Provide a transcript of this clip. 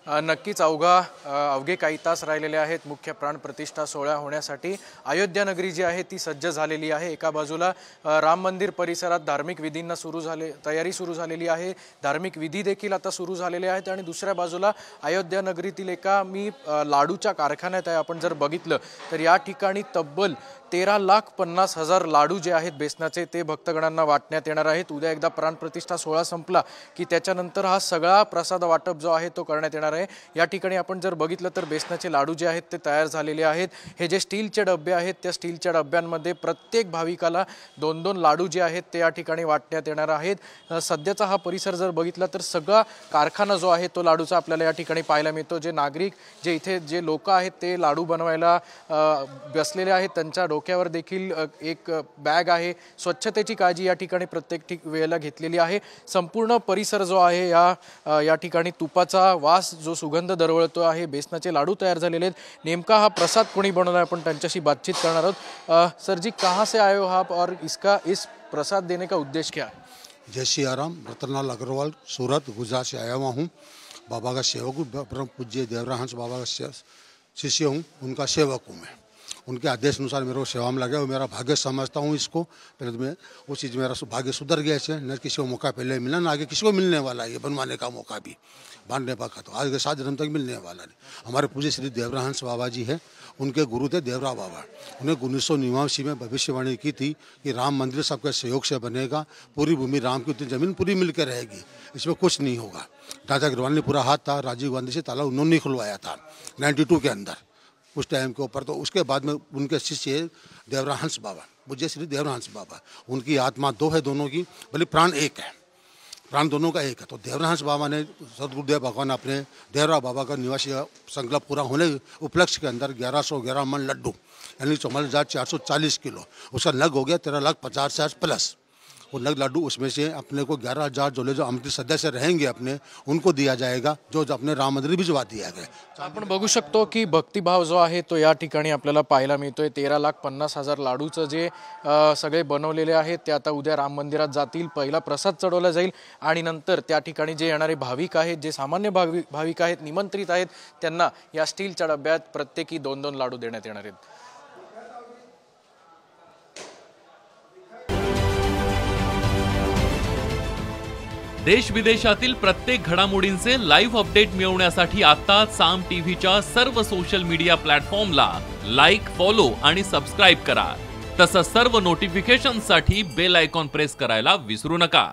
नक्कीच अवघे काही तास राहिलेले आहेत मुख्य प्राण प्रतिष्ठा सोहळा होण्यासाठी। अयोध्या नगरी जी आहे ती सज्ज झालेली आहे। एका बाजूला राम मंदिर परिसरात धार्मिक विधींना तयारी सुरू झालेली आहे, धार्मिक विधी देखील आता सुरू झालेले आहेत आणि दुसऱ्या बाजूला अयोध्या नगरीतील एका लाडूच्या कारखान्यात आहे। आपण जर बघितलं तर या ठिकाणी तब्बल 13,50,000 लाडू जे आहेत बेसनाचे ते भक्तगणांना वाटण्यात येणार आहेत। उद्या एकदा प्राण प्रतिष्ठा सोहळा संपला की त्याच्यानंतर हा सगळा प्रसाद वाटप जो आहे तो करण्यात येणार आहे। या ठिकाणी आपण जर बघितलं तर बेसनाचे लाडू जे आहेत ते तयार झालेले आहेत। हे जे स्टीलचे डब्बे आहेत त्या स्टीलच्या डब्यांमध्ये प्रत्येक भाविकाला 2-2 लाडू जे आहेत ते या ठिकाणी वाटण्यात येणार आहेत। सध्याचा हा परिसर जर बघितला तर सगळा कारखाना जो आहे तो लाडूचा आपल्याला या ठिकाणी पाहायला मिळतो। जे नागरिक जे इथे जे लोक आहेत ते लाडू बनवायला बसलेले आहेत, त्यांच्या डोक्यावर देखील एक बॅग आहे। स्वच्छतेची काळजी या ठिकाणी प्रत्येक वेळेला घेतलेली आहे। संपूर्ण परिसर जो आहे या ठिकाणी तुपाचा वास जो सुगंध दरवळतो आहे। बेसनाचे लाडू तयार झालेले आहेत। नेमका हा प्रसाद कोणी बनवला आहे आपण त्यांच्याशी बातचीत करणार आहोत। सर जी, कहाँ से आए हो आप और इस प्रसाद देने का उद्देश्य क्या है? जय श्री राम। रतनलाल अग्रवाल, सूरत गुजरात से आया हुआ हूँ। बाबा का सेवक हूँ, परम पूज्य देवरा हंस बाबा का शिष्य हूँ, उनका सेवक हूँ मैं। उनके आदेश अनुसार मेरे को सेवा में लगे और मेरा भाग्य समझता हूँ इसको। पहले तो मैं वो चीज़ मेरा भाग्य सुधर गया इससे, न किसी को मौका पहले मिला ना आगे किसी को मिलने वाला है ये बनवाने का मौका भी बांधने का तो आज के 7 जन्म तक मिलने वाला नहीं। हमारे पूज्य श्री देवरा हंस बाबा जी है, उनके गुरु थे देवरा बाबा। उन्हें 1989 में भविष्यवाणी की थी कि राम मंदिर सबके सहयोग से बनेगा, पूरी भूमि राम की उतनी जमीन पूरी मिलकर रहेगी, इसमें कुछ नहीं होगा। राजा अग्रवाल ने पूरा हाथ था, राजीव गांधी से ताला उन्होंने खुलवाया था 92 के अंदर उस टाइम के ऊपर। तो उसके बाद में उनके शिष्य देवरा हंस बाबा, पूज्य श्री देवरा हंस बाबा, उनकी आत्मा 2 है दोनों की, भले प्राण एक है, प्राण दोनों का एक है। तो देवरा हंस बाबा ने सदगुरुदेव भगवान अपने देवरा बाबा का निवासी संकल्प पूरा होने उपलक्ष्य के अंदर 1111 मन लड्डू यानी 4440 किलो उसका नग हो गया 13,50,000 प्लस। वो नग लड्डू उसमें से अपने को 11,000 जो आमंत्रित सदस्य रहेंगे अपने उनको दिया जाएगा, जो अपने राम मंदिर भिजवा दिया गया। आपण बघू शकतो की भक्तिभाव जो आहे तो या ठिकाणी आपल्याला पाहायला मिळतोय। 13,50,000 लाडूचं जे सगळे बनवलेले आहेत ते आता उद्या राम मंदिरात जातील, पहिला प्रसाद चढवला जाईल आणि नंतर त्या ठिकाणी जे येणारे भाविक आहेत, जे सामान्य भाविक आहेत, निमंत्रित आहेत, त्यांना या स्टीलच्या डब्यात प्रत्येकी 2-2 लाडू देण्यात येणार आहेत। देश विदेशातील प्रत्येक घडामोडींचे लाईव्ह अपडेट मिळवण्यासाठी आता साम टीव्हीच्या सर्व सोशल मीडिया प्लॅटफॉर्मला लाईक, फॉलो आणि सबस्क्राइब करा। तसंच सर्व नोटिफिकेशनसाठी बेल आयकॉन प्रेस करायला विसरू नका।